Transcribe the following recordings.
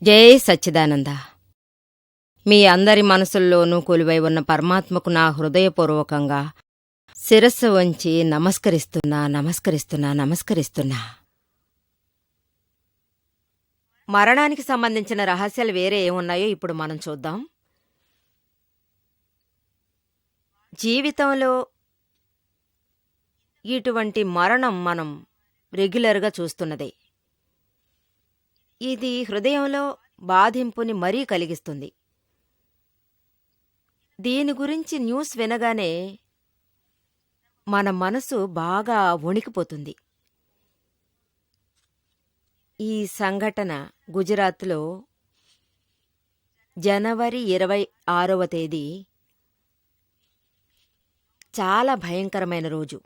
జై సచ్చిదానంద. మీ అందరి మనసుల్లోనూ కొలువై ఉన్న పరమాత్మకు నా హృదయపూర్వకంగా శిరస్సు వంచి నమస్కరిస్తున్నా. మరణానికి సంబంధించిన రహస్యాలు వేరే ఏమున్నాయో ఇప్పుడు మనం చూద్దాం. జీవితంలో ఇటువంటి మరణం మనం రెగ్యులర్గా చూస్తున్నదే. ఇది హృదయంలో బాధింపుని మరీ కలిగిస్తుంది. దీని గురించి న్యూస్ వినగానే మన మనసు బాగా వణికిపోతుంది. ఈ సంఘటన గుజరాత్లో జనవరి 26వ తేదీ చాలా భయంకరమైన రోజు.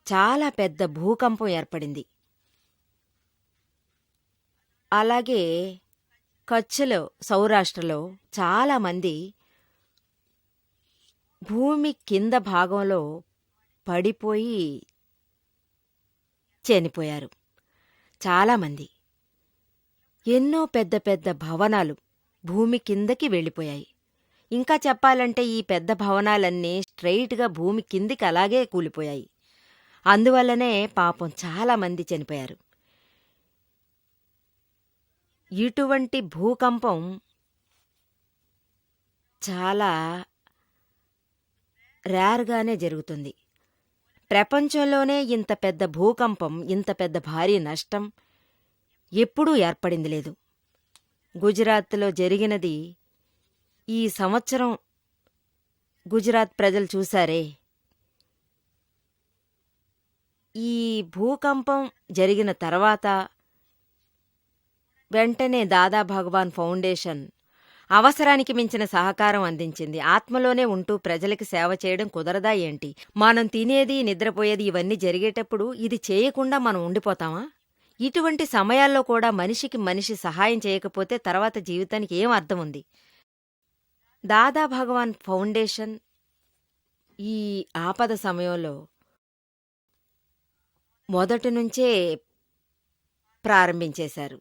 చాలా పెద్ద భూకంపం ఏర్పడింది. అలాగే కచ్లో, సౌరాష్ట్రలో చాలామంది భూమి కింద భాగంలో పడిపోయి చనిపోయారు. చాలామంది. ఎన్నో పెద్ద పెద్ద భవనాలు భూమి కిందకి వెళ్ళిపోయాయి. ఇంకా చెప్పాలంటే ఈ పెద్ద భవనాలన్నీ స్ట్రెయిట్గా భూమి కిందికి అలాగే కూలిపోయాయి. అందువల్లనే పాపం చాలామంది చనిపోయారు. ఇటువంటి భూకంపం చాలా రేర్గానే జరుగుతుంది. ప్రపంచంలోనే ఇంత పెద్ద భూకంపం, ఇంత పెద్ద భారీ నష్టం ఎప్పుడూ ఏర్పడింది లేదు. గుజరాత్లో జరిగినది ఈ సంవత్సరం గుజరాత్ ప్రజలు చూశారే. ఈ భూకంపం జరిగిన తర్వాత వెంటనే దాదా భగవాన్ ఫౌండేషన్ అవసరానికి మించిన సహకారం అందించింది. ఆత్మలోనే ఉంటూ ప్రజలకి సేవ చేయడం కుదరదా ఏంటి? మనం తినేది, నిద్రపోయేది ఇవన్నీ జరిగేటప్పుడు ఇది చేయకుండా మనం ఉండిపోతామా? ఇటువంటి సమయాల్లో కూడా మనిషికి మనిషి సహాయం చేయకపోతే తర్వాత జీవితానికి ఏం అర్థం ఉంది? దాదా భగవాన్ ఫౌండేషన్ ఈ ఆపద సమయంలో మొదటి నుంచే ప్రారంభించేశారు.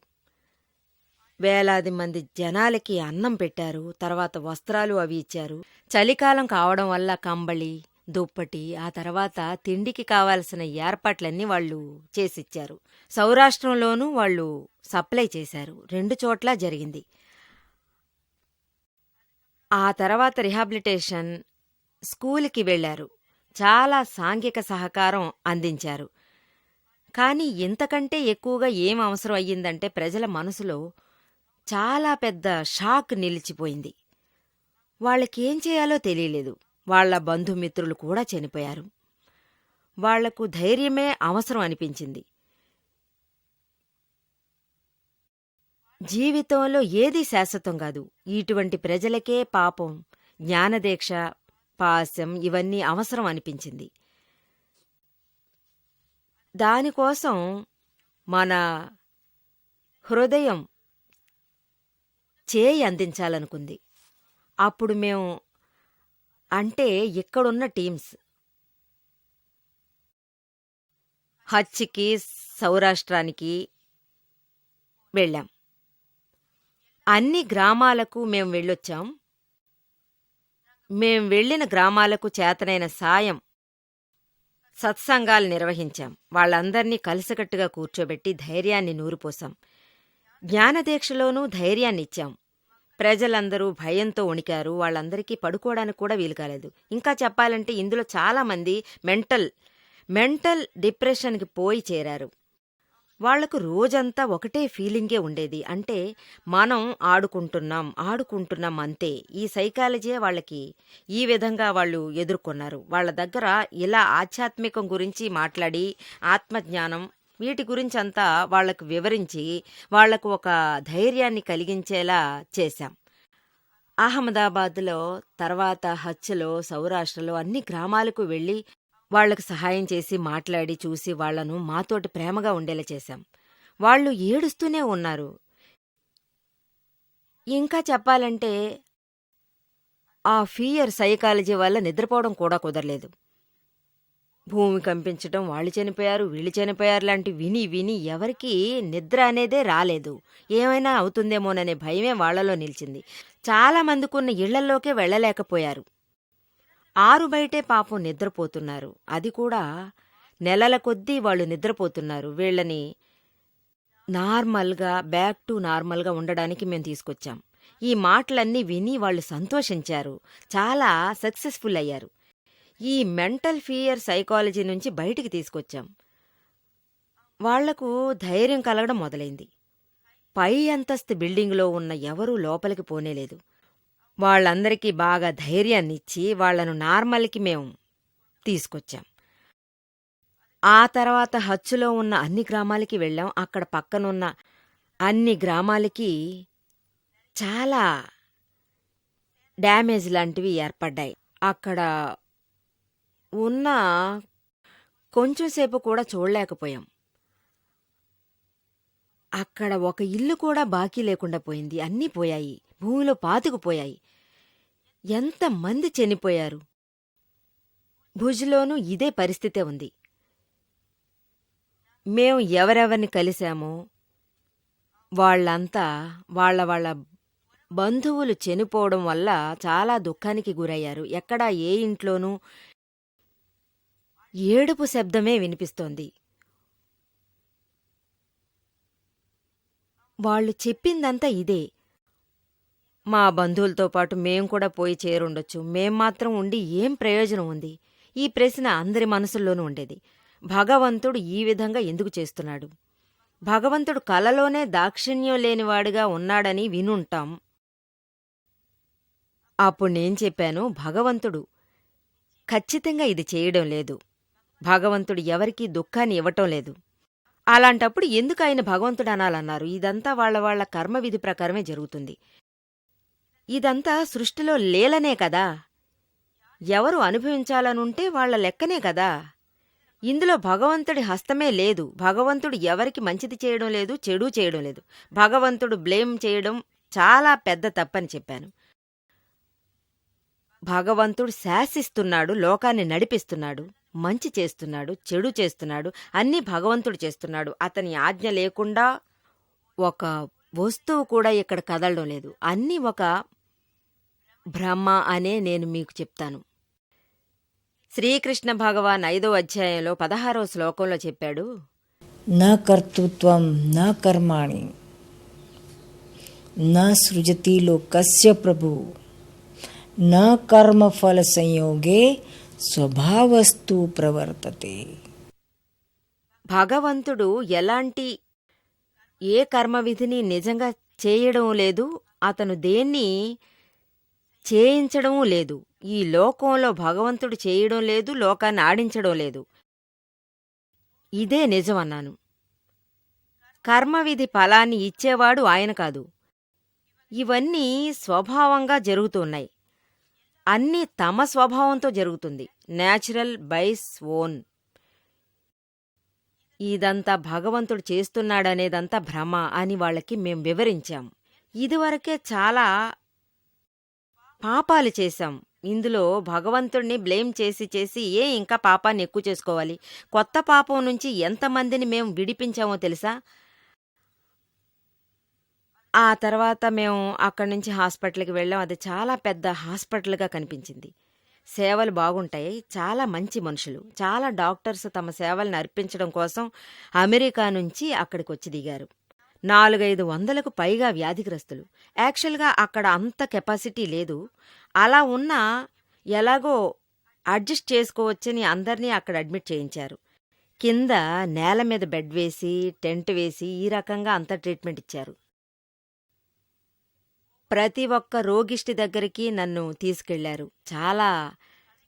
వేలాది మంది జనాలకి అన్నం పెట్టారు. తర్వాత వస్త్రాలు అవి ఇచ్చారు. చలికాలం కావడం వల్ల కంబళి, దుప్పటి, ఆ తర్వాత తిండికి కావాల్సిన ఏర్పాట్లన్నీ వాళ్ళు చేసిచ్చారు. సౌరాష్ట్రంలోనూ వాళ్ళు సప్లై చేశారు. 2 చోట్ల జరిగింది. ఆ తర్వాత రిహాబిలిటేషన్ స్కూలుకి వెళ్లారు. చాలా సాంఘిక సహకారం అందించారు. కానీ ఇంతకంటే ఎక్కువగా ఏం అవసరం అయ్యిందంటే ప్రజల మనసులో చాలా పెద్ద షాక్ నిలిచిపోయింది. వాళ్ళకేం చేయాలో తెలియలేదు. వాళ్ల బంధుమిత్రులు కూడా చనిపోయారు. వాళ్లకు ధైర్యమే అవసరం అనిపించింది. జీవితంలో ఏదీ శాశ్వతం కాదు. ఇటువంటి ప్రజలకే పాపం జ్ఞానదీక్ష, పాశం ఇవన్నీ అవసరం అనిపించింది. దానికోసం మన హృదయం చేయి అందించాలనుకుంది. అప్పుడు మేము అంటే ఇక్కడున్న టీమ్స్ హచ్కి, సౌరాష్ట్రానికి వెళ్ళాం. అన్ని గ్రామాలకు మేం వెళ్ళొచ్చాం. మేం వెళ్ళిన గ్రామాలకు చేతనైన సాయం సత్సంగాలు నిర్వహించాం. వాళ్ళందర్నీ కలిసికట్టుగా కూర్చోబెట్టి ధైర్యాన్ని నూరిపోసాం. జ్ఞానదీక్షలోనూ ధైర్యాన్నిచ్చాం. ప్రజలందరూ భయంతో వణికారు. వాళ్ళందరికీ పడుకోవడానికి కూడా వీలు కాలేదు. ఇంకా చెప్పాలంటే ఇందులో చాలామంది మెంటల్ డిప్రెషన్కి పోయి చేరారు. వాళ్లకు రోజంతా ఒకటే ఫీలింగే ఉండేది. అంటే మనం ఆడుకుంటున్నాం అంతే. ఈ సైకాలజీ వాళ్ళకి ఈ విధంగా వాళ్ళు ఎదుర్కొన్నారు. వాళ్ళ దగ్గర ఇలా ఆధ్యాత్మికం గురించి మాట్లాడి ఆత్మజ్ఞానం వీటి గురించంతా వాళ్లకు వివరించి వాళ్లకు ఒక ధైర్యాన్ని కలిగించేలా చేశాం. అహ్మదాబాద్లో, తర్వాత హచ్లో, సౌరాష్ట్రలో అన్ని గ్రామాలకు వెళ్ళి వాళ్లకు సహాయం చేసి మాట్లాడి చూసి వాళ్లను మాతోటి ప్రేమగా ఉండేలా చేశాం. వాళ్ళు ఏడుస్తూనే ఉన్నారు. ఇంకా చెప్పాలంటే ఆ ఫియర్ సైకాలజీ వల్ల నిద్రపోవడం కూడా కుదరలేదు. భూమి కంపించటం, వాళ్ళు చనిపోయారు, వీళ్ళు చనిపోయారు లాంటి విని విని ఎవరికీ నిద్ర అనేదే రాలేదు. ఏమైనా అవుతుందేమోననే భయమే వాళ్ళలో నిలిచింది. చాలా మందికున్న ఇళ్లల్లోకే వెళ్ళలేకపోయారు. ఆరు బయటే పాపం నిద్రపోతున్నారు. అది కూడా నెలల కొద్దీ వాళ్ళు నిద్రపోతున్నారు. వీళ్ళని నార్మల్గా, బ్యాక్ టు నార్మల్గా ఉండడానికి మేం తీసుకొచ్చాం. ఈ మాటలన్నీ విని వాళ్ళు సంతోషించారు. చాలా సక్సెస్ఫుల్ అయ్యారు. ఈ మెంటల్ ఫియర్ సైకాలజీ నుంచి బయటికి తీసుకొచ్చాం. వాళ్లకు ధైర్యం కలగడం మొదలైంది. పై అంతస్తు బిల్డింగులో ఉన్న ఎవరూ లోపలికి పోనేలేదు. వాళ్ళందరికీ బాగా ధైర్యాన్నిచ్చి వాళ్లను నార్మల్కి మేం తీసుకొచ్చాం. ఆ తర్వాత హచ్చులో ఉన్న అన్ని గ్రామాలకి వెళ్ళాం. అక్కడ పక్కనున్న అన్ని గ్రామాలకి చాలా డ్యామేజ్ లాంటివి ఏర్పడ్డాయి. అక్కడ ఉన్న కొంచెంసేపు కూడా చూడలేకపోయాం. అక్కడ ఒక ఇల్లు కూడా బాకీ లేకుండా పోయింది. అన్నీ పోయాయి. భూమిలో పాతుకుపోయాయి. ఎంతమంది చనిపోయారు. భుజ్లోనూ ఇదే పరిస్థితే ఉంది. మేం ఎవరెవరిని కలిశామో వాళ్లంతా వాళ్ళ వాళ్ళ బంధువులు చనిపోవడం వల్ల చాలా దుఃఖానికి గురయ్యారు. ఎక్కడా ఏ ఇంట్లోనూ ఏడుపు శబ్దమే వినిపిస్తోంది. వాళ్ళు చెప్పిందంతా ఇదే. మా బంధువులతో పాటు మేం కూడా పోయి చేరుండొచ్చు. మేం మాత్రం ఉండి ఏం ప్రయోజనం ఉంది? ఈ ప్రశ్న అందరి మనసుల్లోనూ ఉండేది. భగవంతుడు ఈ విధంగా ఎందుకు చేస్తున్నాడు? భగవంతుడు కలలోనే దాక్షిణ్యం లేనివాడుగా ఉన్నాడని వినుంటాం. అప్పుడు నేను చెప్పాను, భగవంతుడు ఖచ్చితంగా ఇది చేయడం లేదు. భగవంతుడు ఎవరికీ దుఃఖాన్ని ఇవ్వటం లేదు. అలాంటప్పుడు ఎందుకు ఆయన భగవంతుడు అనాలన్నారు? ఇదంతా వాళ్ళ కర్మవిధి ప్రకారమే జరుగుతుంది. ఇదంతా సృష్టిలో లీలనే కదా. ఎవరు అనుభవించాలనుంటే వాళ్ల లెక్కనే కదా. ఇందులో భగవంతుడి హస్తమే లేదు. భగవంతుడు ఎవరికి మంచిది చేయడం లేదు, చెడు చేయడం లేదు. భగవంతుడు బ్లేమ్ చేయడం చాలా పెద్ద తప్పని చెప్పాను. భగవంతుడు శాసిస్తున్నాడు, లోకాన్ని నడిపిస్తున్నాడు, మంచి చేస్తున్నాడు, చెడు చేస్తున్నాడు, అన్నీ భగవంతుడు చేస్తున్నాడు. అతని ఆజ్ఞ లేకుండా ఒక వస్తువు కూడా ఇక్కడ కదలడం లేదు. అన్నీ ఒక భ్రమ అనే నేను మీకు చెప్తాను. శ్రీకృష్ణ భగవాన్ 5వ అధ్యాయంలో 16వ శ్లోకంలో చెప్పాడు, నా కర్తృత్వం నా కర్మాణి నా సృజతి లోకస్య ప్రభు నా కర్మఫల సంయోగే స్వభావస్తు ప్రవర్తతే. భగవంతుడు ఎలాంటి ఏ కర్మవిధిని నిజంగా చేయడం లేదు, అతను దేన్ని చేయించడమూ లేదు. ఈ లోకంలో భగవంతుడు చేయడం లేదు, లోకాన్ని ఆడించడం లేదు. ఇదే నిజమన్నాను. కర్మవిధి ఫలాన్ని ఇచ్చేవాడు ఆయన కాదు. ఇవన్నీ స్వభావంగా జరుగుతున్నాయి. అన్నీ తమ స్వభావంతో జరుగుతుంది. న్యాచురల్ బైస్ ఓన్. ఇదంతా భగవంతుడు చేస్తున్నాడనేదంతా భ్రమ అని వాళ్ళకి మేం వివరించాం. ఇదివరకే చాలా పాపాలు చేశాం. ఇందులో భగవంతుడిని బ్లేమ్ చేసి చేసి ఇంకా పాపాన్ని ఎక్కువ చేసుకోవాలి. కొత్త పాపం నుంచి ఎంతమందిని మేం విడిపించామో తెలుసా? ఆ తర్వాత మేము అక్కడి నుంచి హాస్పిటల్కి వెళ్ళాం. అది చాలా పెద్ద హాస్పిటల్గా కనిపించింది. సేవలు బాగుంటాయి. చాలా మంచి మనుషులు. చాలా డాక్టర్స్ తమ సేవలను అర్పించడం కోసం అమెరికా నుంచి అక్కడికి వచ్చి దిగారు. 400-500కు పైగా వ్యాధిగ్రస్తులు. యాక్చువల్గా అక్కడ అంత కెపాసిటీ లేదు. అలా ఉన్నా ఎలాగో అడ్జస్ట్ చేసుకోవచ్చని అందర్నీ అక్కడ అడ్మిట్ చేయించారు. కింద నేల మీద బెడ్ వేసి, టెంట్ వేసి ఈ రకంగా అంత ట్రీట్మెంట్ ఇచ్చారు. ప్రతి ఒక్క రోగిష్టి దగ్గరికి నన్ను తీసుకెళ్లారు. చాలా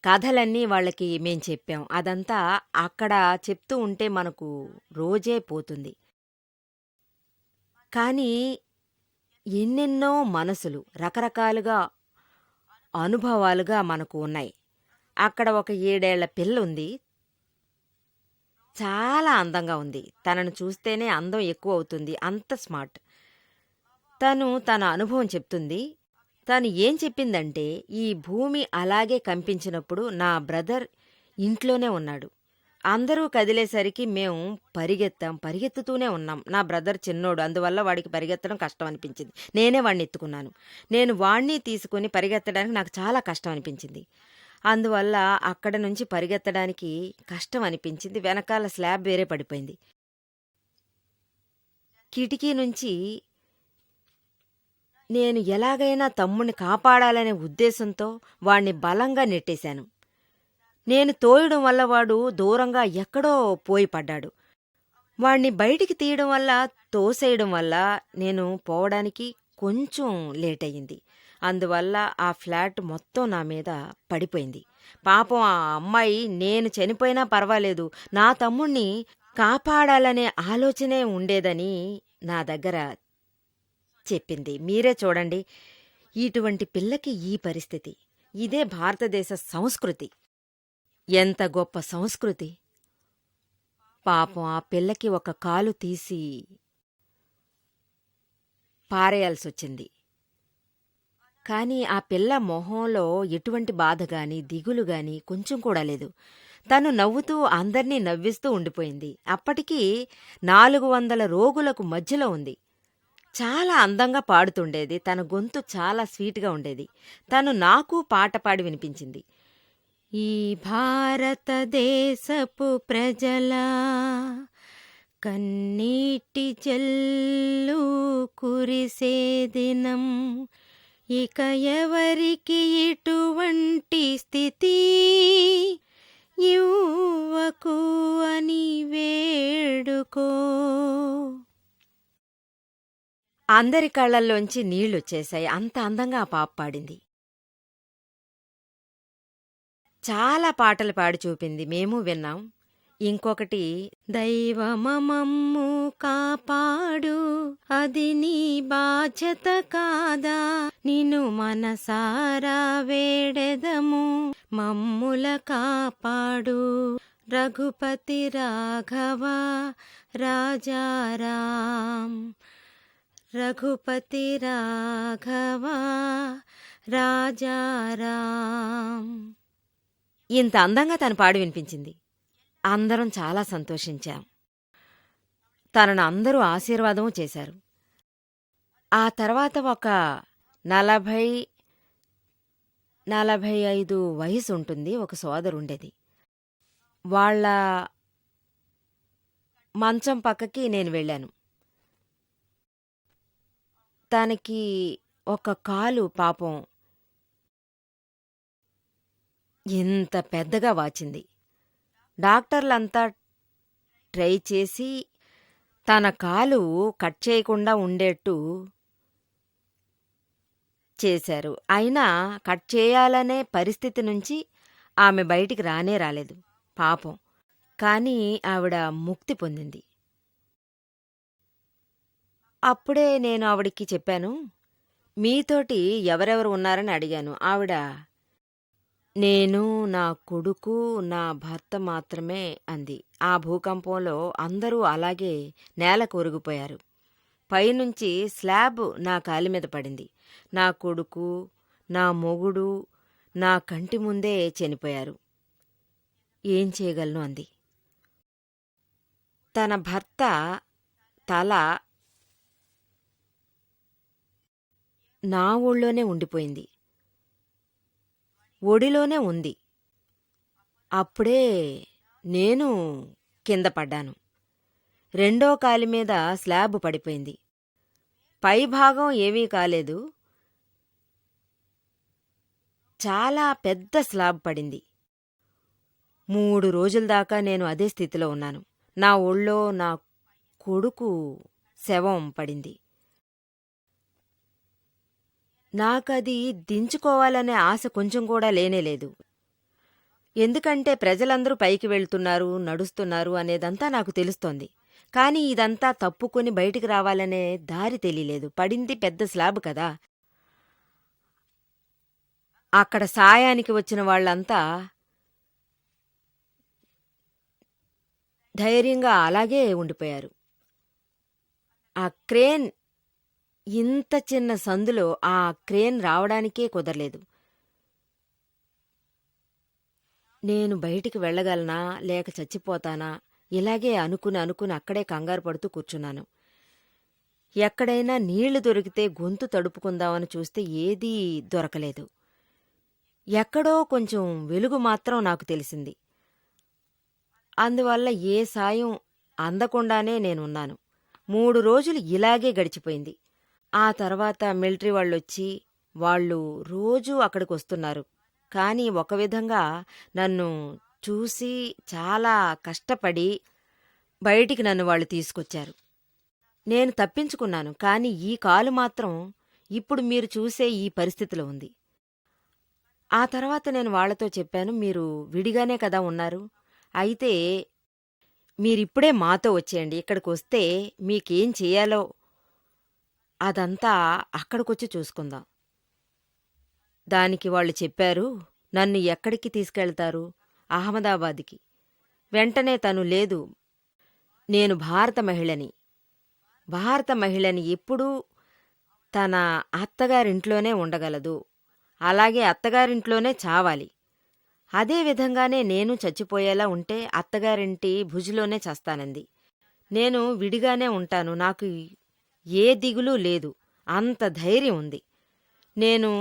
కథలన్నీ వాళ్ళకి మేం చెప్పాం. అదంతా అక్కడ చెప్తూ ఉంటే మనకు రోజే పోతుంది. కానీ ఎన్నెన్నో మనసులు, రకరకాలుగా అనుభవాలుగా మనకు ఉన్నాయి. అక్కడ ఒక 7 ఏళ్ల పిల్ల ఉంది. చాలా అందంగా ఉంది. తనను చూస్తేనే అందం ఎక్కువ అవుతుంది. అంత స్మార్ట్. తను తన అనుభవం చెప్తుంది. తను ఏం చెప్పిందంటే, ఈ భూమి అలాగే కంపించినప్పుడు నా బ్రదర్ ఇంట్లోనే ఉన్నాడు. అందరూ కదిలేసరికి మేము పరిగెత్తుతూనే ఉన్నాం. నా బ్రదర్ చిన్నోడు, అందువల్ల వాడికి పరిగెత్తడం కష్టం అనిపించింది. నేనే వాడిని ఎత్తుకున్నాను. నేను వాడిని తీసుకుని పరిగెత్తడానికి నాకు చాలా కష్టం అనిపించింది. అందువల్ల అక్కడ నుంచి పరిగెత్తడానికి కష్టం అనిపించింది. వెనకాల స్లాబ్ వేరే పడిపోయింది. కిటికీ నుంచి నేను ఎలాగైనా తమ్ముణ్ణి కాపాడాలనే ఉద్దేశంతో వాణ్ణి బలంగా నెట్టేశాను. నేను తోయడం వల్ల వాడు దూరంగా ఎక్కడో పోయి పడ్డాడు. వాణ్ణి బయటికి తీయడం వల్ల, తోసేయడం వల్ల నేను పోవడానికి కొంచెం లేటయింది. అందువల్ల ఆ ఫ్లాట్ మొత్తం నా మీద పడిపోయింది. పాపం ఆ అమ్మాయి నేను చనిపోయినా పర్వాలేదు, నా తమ్ముణ్ణి కాపాడాలనే ఆలోచనే ఉండేదని నా దగ్గర చెప్పింది. మీరే చూడండి, ఇటువంటి పిల్లకి ఈ పరిస్థితి. ఇదే భారతదేశ సంస్కృతి. ఎంత గొప్ప సంస్కృతి! పాపం ఆ పిల్లకి ఒక కాలు తీసి పారేయాల్సొచ్చింది. కాని ఆ పిల్ల మొహంలో ఎటువంటి బాధగాని, దిగులుగాని కొంచెం కూడా లేదు. తను నవ్వుతూ అందర్నీ నవ్విస్తూ ఉండిపోయింది. అప్పటికి 400 రోగులకు మధ్యలో ఉంది. చాలా అందంగా పాడుతుండేది. తన గొంతు చాలా స్వీట్గా ఉండేది. తను నాకు పాట పాడి వినిపించింది. ఈ భారతదేశపు ప్రజల కన్నీటి జల్లు కురిసే దినం ఇక ఎవరికి ఇటువంటి స్థితి ఇవ్వకు అని వేడుకో. అందరి కళ్ళల్లోంచి నీళ్లొచ్చేశాయి. అంత అందంగా ఆ పాప పాడింది. చాలా పాటలు పాడి చూపింది. మేము విన్నాం. ఇంకొకటి, దైవమమ్ము కాపాడు, అది నీ బాధ్యత కాదా, నిన్ను మనసారా వేడెదము, మమ్ముల కాపాడు, రఘుపతి రాఘవ రాజారాం, రఘుపతి రాఘవ రాజారాం. ఇంత అందంగా తను పాడి వినిపించింది. అందరం చాలా సంతోషించాం. తనను అందరూ ఆశీర్వాదం చేశారు. ఆ తర్వాత ఒక 40-45 వయసు ఉంటుంది. ఒక సోదరుండేది. వాళ్ళ మంచం పక్కకి నేను వెళ్ళాను. తనకి ఒక కాలు పాపం ఇంత పెద్దగా వాచింది. డాక్టర్లంతా ట్రై చేసి తన కాలు కట్ చేయకుండా ఉండేట్టు చేశారు. అయినా కట్ చేయాలనే పరిస్థితి నుంచి ఆమె బయటికి రాలేదు పాపం. కానీ ఆవిడ ముక్తి పొందింది. అప్పుడే నేను ఆవిడికి చెప్పాను, మీతోటి ఎవరెవరు ఉన్నారని అడిగాను. ఆవిడ, నేను, నా కొడుకు, నా భర్త మాత్రమే అంది. ఆ భూకంపంలో అందరూ అలాగే నేలకు ఒరిగిపోయారు. పైనుంచి స్లాబ్ నా కాలి మీద పడింది. నా కొడుకు, నా మొగుడు నా కంటి ముందే చనిపోయారు. ఏం చేయగలను అంది. తన భర్త తల నా ఒళ్ళోనే ఉండిపోయింది. ఒడిలోనే ఉంది. అప్పుడే నేను కింద పడ్డాను. రెండో కాలి మీద స్లాబ్ పడిపోయింది. పైభాగం ఏమీ కాలేదు. చాలా పెద్ద స్లాబ్ పడింది. 3 రోజుల దాకా నేను అదే స్థితిలో ఉన్నాను. నా ఒళ్ళో నా కొడుకు శవం పడింది. నాకది దించుకోవాలనే ఆశ కొంచెం కూడా లేనేలేదు. ఎందుకంటే ప్రజలందరూ పైకి వెళ్తున్నారు, నడుస్తున్నారు అనేదంతా నాకు తెలుస్తోంది. కాని ఇదంతా తప్పుకొని బయటికి రావాలనే దారి తెలియలేదు. పడింది పెద్ద స్లాబ్ కదా. అక్కడ సాయానికి వచ్చిన వాళ్లంతా ధైర్యంగా అలాగే ఉండిపోయారు. ఆ క్రేన్, ఇంత చిన్న సందులో ఆ క్రేన్ రావడానికే కుదరలేదు. నేను బయటికి వెళ్ళగలనా లేక చచ్చిపోతానా ఇలాగే అనుకుని అక్కడే కంగారు పడుతూ కూర్చున్నాను. ఎక్కడైనా నీళ్లు దొరికితే గొంతు తడుపుకుందామని చూస్తే ఏదీ దొరకలేదు. ఎక్కడో కొంచెం వెలుగు మాత్రం నాకు తెలిసింది. అందువల్ల ఏ సాయం అందకుండానే నేనున్నాను. 3 రోజులు ఇలాగే గడిచిపోయింది. ఆ తర్వాత మిలిటరీ వాళ్ళొచ్చి వాళ్ళు రోజూ అక్కడికొస్తున్నారు. కానీ ఒక విధంగా నన్ను చూసి చాలా కష్టపడి బయటికి నన్ను వాళ్ళు తీసుకొచ్చారు. నేను తప్పించుకున్నాను. కానీ ఈ కాలు మాత్రం ఇప్పుడు మీరు చూసే ఈ పరిస్థితిలో ఉంది. ఆ తర్వాత నేను వాళ్లతో చెప్పాను, మీరు విడిగానే కదా ఉన్నారు. అయితే మీరిప్పుడే మాతో వచ్చేయండి. ఇక్కడికొస్తే మీకేం చెయ్యాలో అదంతా అక్కడికొచ్చి చూసుకుందాం. దానికి వాళ్ళు చెప్పారు, నన్ను ఎక్కడికి తీసుకెళ్తారు? అహ్మదాబాద్కి. వెంటనే తను లేదు, నేను భారత మహిళని ఎప్పుడూ తన అత్తగారింట్లోనే ఉండగలదు. అలాగే అత్తగారింట్లోనే చావాలి. అదే విధంగానే నేను చచ్చిపోయేలా ఉంటే అత్తగారింటి భుజులోనే చస్తానంది. నేను విడిగానే ఉంటాను. నాకు ఏ దిగులు లేదు. అంత ధైర్యం ఉంది. నేను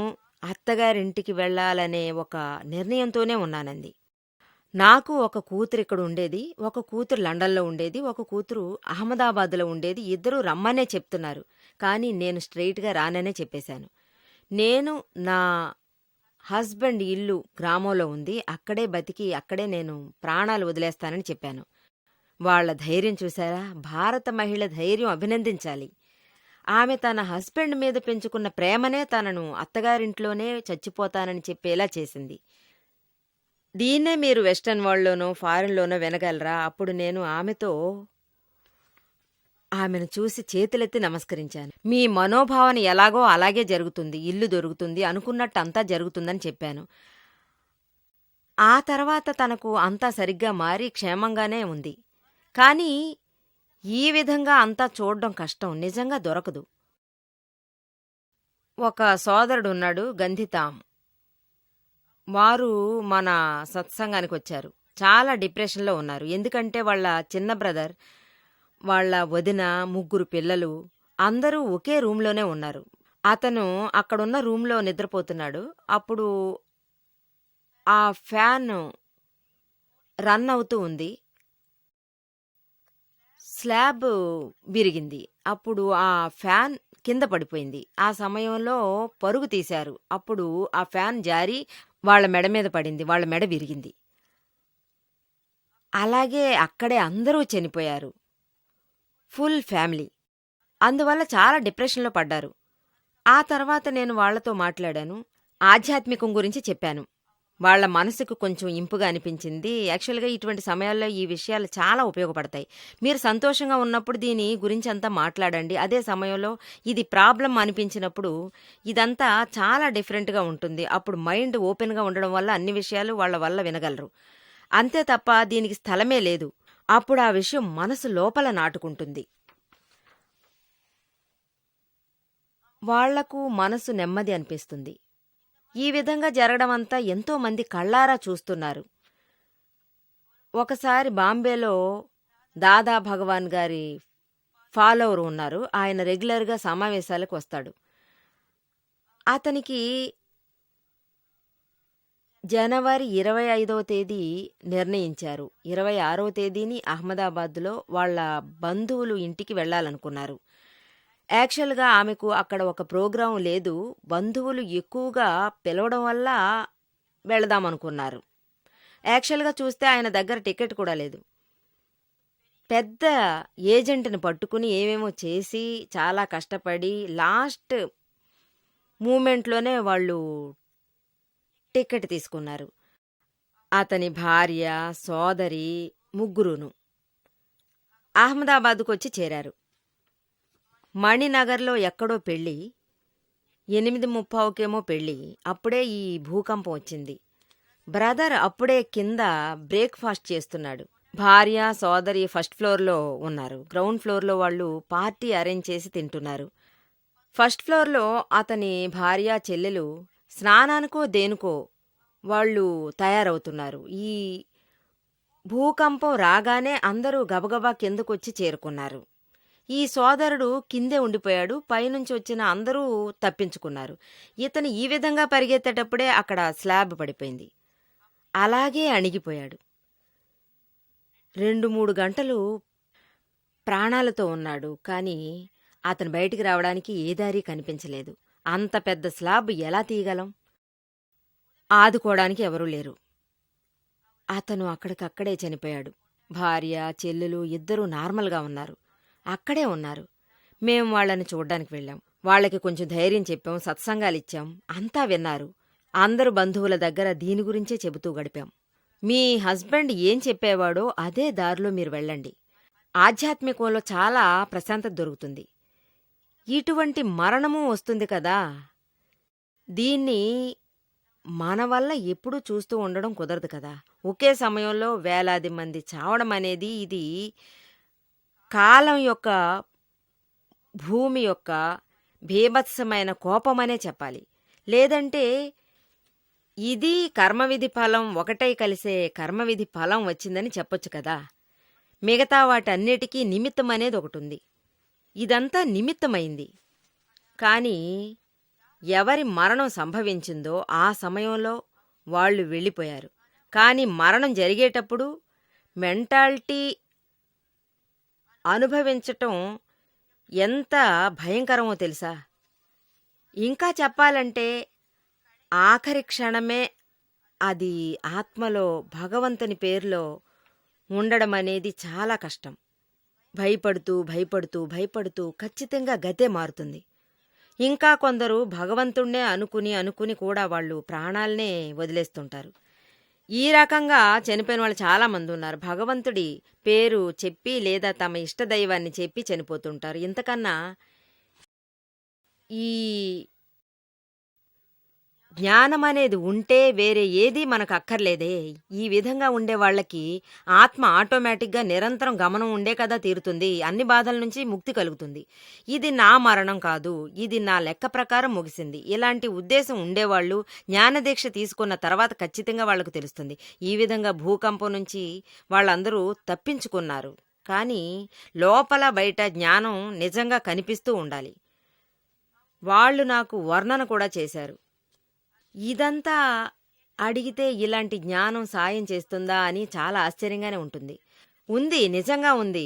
అత్తగారింటికి వెళ్ళాలనే ఒక నిర్ణయంతోనే ఉన్నానంది. నాకు ఒక కూతురు ఇక్కడ ఉండేది, ఒక కూతురు లండన్లో ఉండేది, ఒక కూతురు అహ్మదాబాద్లో ఉండేది. ఇద్దరూ రమ్మనే చెప్తున్నారు. కానీ నేను స్ట్రెయిట్గా రాననే చెప్పేశాను. నేను నా హస్బెండ్ ఇల్లు గ్రామంలో ఉంది, అక్కడే బతికి అక్కడే నేను ప్రాణాలు వదిలేస్తానని చెప్పాను. వాళ్ల ధైర్యం చూశారా? భారత మహిళ ధైర్యం అభినందించాలి. ఆమె తన హస్బెండ్ మీద పెంచుకున్న ప్రేమనే తనను అత్తగారింట్లోనే చచ్చిపోతానని చెప్పేలా చేసింది. దీన్నే మీరు వెస్టర్న్ వరల్డ్లోనో ఫారిన్లోనో వినగలరా? అప్పుడు నేను ఆమెను చూసి చేతులెత్తి నమస్కరించాను. మీ మనోభావన ఎలాగో అలాగే జరుగుతుంది, ఇల్లు దొరుకుతుంది, అనుకున్నట్టు అంతా జరుగుతుందని చెప్పాను. ఆ తర్వాత తనకు అంతా సరిగ్గా మారి క్షేమంగానే ఉంది. కానీ ఈ విధంగా అంతా చూడ్డం కష్టం, నిజంగా దొరకదు. ఒక సోదరుడున్నాడు, గంధితాం. వారు మన సత్సంగానికి వచ్చారు. చాలా డిప్రెషన్లో ఉన్నారు. ఎందుకంటే వాళ్ళ చిన్న బ్రదర్, వాళ్ళ వదిన, 3 పిల్లలు అందరూ ఒకే రూంలోనే ఉన్నారు. అతను అక్కడున్న రూంలో నిద్రపోతున్నాడు. అప్పుడు ఆ ఫ్యాన్ రన్ అవుతూ ఉంది. స్లాబ్ విరిగింది. అప్పుడు ఆ ఫ్యాన్ కింద పడిపోయింది. ఆ సమయంలో పరుగు తీశారు. అప్పుడు ఆ ఫ్యాన్ జారి వాళ్ళ మెడ మీద పడింది. వాళ్ళ మెడ విరిగింది. అలాగే అక్కడే అందరూ చనిపోయారు, ఫుల్ ఫ్యామిలీ. అందువల్ల చాలా డిప్రెషన్లో పడ్డారు. ఆ తర్వాత నేను వాళ్లతో మాట్లాడాను, ఆధ్యాత్మికం గురించి చెప్పాను. వాళ్ల మనసుకు కొంచెం ఇంపుగా అనిపించింది. యాక్చువల్గా ఇటువంటి సమయాల్లో ఈ విషయాలు చాలా ఉపయోగపడతాయి. మీరు సంతోషంగా ఉన్నప్పుడు దీని గురించి అంతా మాట్లాడండి. అదే సమయంలో ఇది ప్రాబ్లం అనిపించినప్పుడు ఇదంతా చాలా డిఫరెంట్గా ఉంటుంది. అప్పుడు మైండ్ ఓపెన్గా ఉండడం వల్ల అన్ని విషయాలు వాళ్ళ వల్ల వినగలరు. అంతే తప్ప దీనికి స్థలమే లేదు. అప్పుడు ఆ విషయం మనసు లోపల నాటుకుంటుంది. వాళ్లకు మనసు నెమ్మది అనిపిస్తుంది. ఈ విధంగా జరగడమంతా ఎంతో మంది కళ్ళారా చూస్తున్నారు. ఒకసారి బాంబేలో దాదా భగవాన్ గారి ఫాలోవర్ ఉన్నారు. ఆయన రెగ్యులర్గా సమావేశాలకు వస్తాడు. అతనికి జనవరి 25వ తేదీ నిర్ణయించారు. 26వ తేదీని అహ్మదాబాద్లో వాళ్ళ బంధువులు ఇంటికి వెళ్లాలనుకున్నారు. యాక్చువల్గా ఆమెకు అక్కడ ఒక ప్రోగ్రాం లేదు. బంధువులు ఎక్కువగా పిలవడం వల్ల వెళదామనుకున్నారు. యాక్చువల్గా చూస్తే ఆయన దగ్గర టికెట్ కూడా లేదు. పెద్ద ఏజెంట్ని పట్టుకుని ఏమేమో చేసి చాలా కష్టపడి లాస్ట్ మూమెంట్లోనే వాళ్ళు టికెట్ తీసుకున్నారు. అతని భార్య, సోదరి, 3 అహ్మదాబాద్కు వచ్చి చేరారు. మణినగర్లో ఎక్కడో పెళ్ళి, 8:30కేమో పెళ్ళి. అప్పుడే ఈ భూకంపం వచ్చింది. బ్రదర్ అప్పుడే కింద బ్రేక్ఫాస్ట్ చేస్తున్నాడు. భార్య, సోదరి ఫస్ట్ ఫ్లోర్లో ఉన్నారు. గ్రౌండ్ ఫ్లోర్లో వాళ్ళు పార్టీ అరేంజ్ చేసి తింటున్నారు. ఫస్ట్ ఫ్లోర్లో అతని భార్య, చెల్లెలు స్నానానికో దేనికో వాళ్ళు తయారవుతున్నారు. ఈ భూకంపం రాగానే అందరూ గబగబా కిందకొచ్చి చేరుకున్నారు. ఈ సోదరుడు కిందే ఉండిపోయాడు. పైనుంచి వచ్చిన అందరూ తప్పించుకున్నారు. ఇతను ఈ విధంగా పరిగెత్తేటప్పుడే అక్కడ స్లాబ్ పడిపోయింది. అలాగే అణిగిపోయాడు. 2-3 గంటలు ప్రాణాలతో ఉన్నాడు. కానీ అతను బయటికి రావడానికి ఏ దారి కనిపించలేదు. అంత పెద్ద స్లాబ్ ఎలా తీయగలం? ఆదుకోవడానికి ఎవరూ లేరు. అతను అక్కడికక్కడే చనిపోయాడు. భార్య, చెల్లెలు ఇద్దరూ నార్మల్గా ఉన్నారు. అక్కడే ఉన్నారు. మేం వాళ్ళని చూడ్డానికి వెళ్ళాం. వాళ్ళకి కొంచెం ధైర్యం చెప్పాం, సత్సంగాలిచ్చాం. అంతా విన్నారు. అందరు బంధువుల దగ్గర దీని గురించే చెబుతూ గడిపాం. మీ హస్బెండ్ ఏం చెప్పేవాడో అదే దారిలో మీరు వెళ్ళండి. ఆధ్యాత్మికంలో చాలా ప్రశాంతత దొరుకుతుంది. ఇటువంటి మరణము వస్తుంది కదా, దీన్ని మన వల్ల ఎప్పుడూ చూస్తూ ఉండడం కుదరదు కదా. ఒకే సమయంలో వేలాది మంది చావడం అనేది ఇది కాలం యొక్క, భూమి యొక్క భీభత్సమైన కోపమనే చెప్పాలి. లేదంటే ఇది కర్మవిధి ఫలం ఒకటై కలిసే కర్మవిధి ఫలం వచ్చిందని చెప్పొచ్చు కదా. మిగతా వాటన్నిటికీ నిమిత్తం అనేది ఒకటుంది. ఇదంతా నిమిత్తమైంది. కానీ ఎవరి మరణం సంభవించిందో ఆ సమయంలో వాళ్ళు వెళ్ళిపోయారు. కానీ మరణం జరిగేటప్పుడు మెంటాలిటీ అనుభవించటం ఎంత భయంకరమో తెలుసా? ఇంకా చెప్పాలంటే ఆఖరి క్షణమే అది ఆత్మలో భగవంతుని పేరులో ఉండడం అనేది చాలా కష్టం. భయపడుతూ భయపడుతూ భయపడుతూ ఖచ్చితంగా గతే మారుతుంది. ఇంకా కొందరు భగవంతుణ్ణే అనుకుని కూడా వాళ్ళు ప్రాణాలనే వదిలేస్తుంటారు. ఈ రకంగా చనిపోయిన వాళ్ళు చాలామంది ఉన్నారు. భగవంతుడి పేరు చెప్పి లేదా తమ ఇష్టదైవాన్ని చెప్పి చనిపోతుంటారు. ఇంతకన్నా ఈ జ్ఞానం అనేది ఉంటే వేరే ఏదీ మనకు అక్కర్లేదే. ఈ విధంగా ఉండే వాళ్ళకి ఆత్మ ఆటోమేటిక్గా నిరంతరం గమనం ఉండే కదా తీరుతుంది. అన్ని బాధల నుంచి ముక్తి కలుగుతుంది. ఇది నా మరణం కాదు, ఇది నా లెక్క ప్రకారం ముగిసింది. ఇలాంటి ఉద్దేశం ఉండేవాళ్ళు జ్ఞానదీక్ష తీసుకున్న తర్వాత ఖచ్చితంగా వాళ్లకు తెలుస్తుంది. ఈ విధంగా భూకంపం నుంచి వాళ్ళందరూ తప్పించుకున్నారు. కానీ లోపల బయట జ్ఞానం నిజంగా కనిపిస్తూ ఉండాలి. వాళ్ళు నాకు వర్ణన కూడా చేశారు. ఇదంతా అడిగితే ఇలాంటి జ్ఞానం సాయం చేస్తుందా అని చాలా ఆశ్చర్యంగానే ఉంటుంది. ఉంది, నిజంగా ఉంది.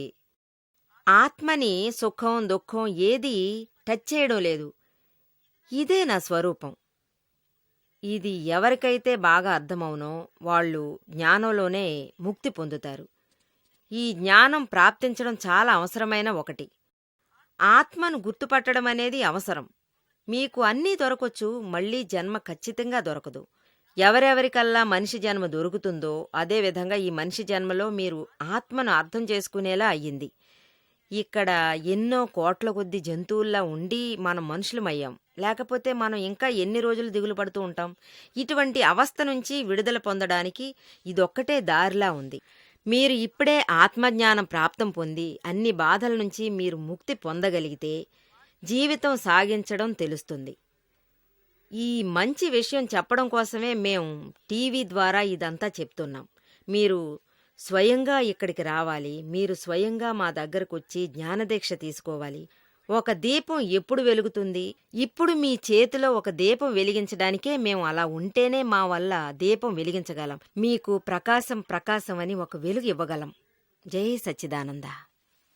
ఆత్మని సుఖం దుఃఖం ఏది టచ్ చేయడం లేదు. ఇదే నా స్వరూపం. ఇది ఎవరికైతే బాగా అర్థమవునో వాళ్ళు జ్ఞానంలోనే ముక్తి పొందుతారు. ఈ జ్ఞానం ప్రాప్తించడం చాలా అవసరమైన ఒకటి. ఆత్మను గుర్తుపట్టడం అనేది అవసరం. మీకు అన్నీ దొరకొచ్చు, మళ్ళీ జన్మ ఖచ్చితంగా దొరకదు. ఎవరెవరికల్లా మనిషి జన్మ దొరుకుతుందో అదేవిధంగా ఈ మనిషి జన్మలో మీరు ఆత్మను అర్థం చేసుకునేలా అయ్యింది. ఇక్కడ ఎన్నో కోట్ల కొద్ది జంతువుల్లా ఉండి మనం మనుషులమయ్యాం. లేకపోతే మనం ఇంకా ఎన్ని రోజులు దిగులు పడుతూ ఉంటాం. ఇటువంటి అవస్థ నుంచి విడుదల పొందడానికి ఇదొక్కటే దారిలా ఉంది. మీరు ఇప్పుడే ఆత్మజ్ఞానం ప్రాప్తం పొంది అన్ని బాధల నుంచి మీరు ముక్తి పొందగలిగితే జీవితం సాగించడం తెలుస్తుంది. ఈ మంచి విషయం చెప్పడం కోసమే మేం టీవీ ద్వారా ఇదంతా చెప్తున్నాం. మీరు స్వయంగా ఇక్కడికి రావాలి. మీరు స్వయంగా మా దగ్గరకు వచ్చి జ్ఞానదీక్ష తీసుకోవాలి. ఒక దీపం ఎప్పుడు వెలుగుతుంది? ఇప్పుడు మీ చేతిలో ఒక దీపం వెలిగించడానికే మేము అలా ఉంటేనే మా వల్ల దీపం వెలిగించగలం. మీకు ప్రకాశం ప్రకాశం అని ఒక వెలుగు ఇవ్వగలం. జై సచ్చిదానంద.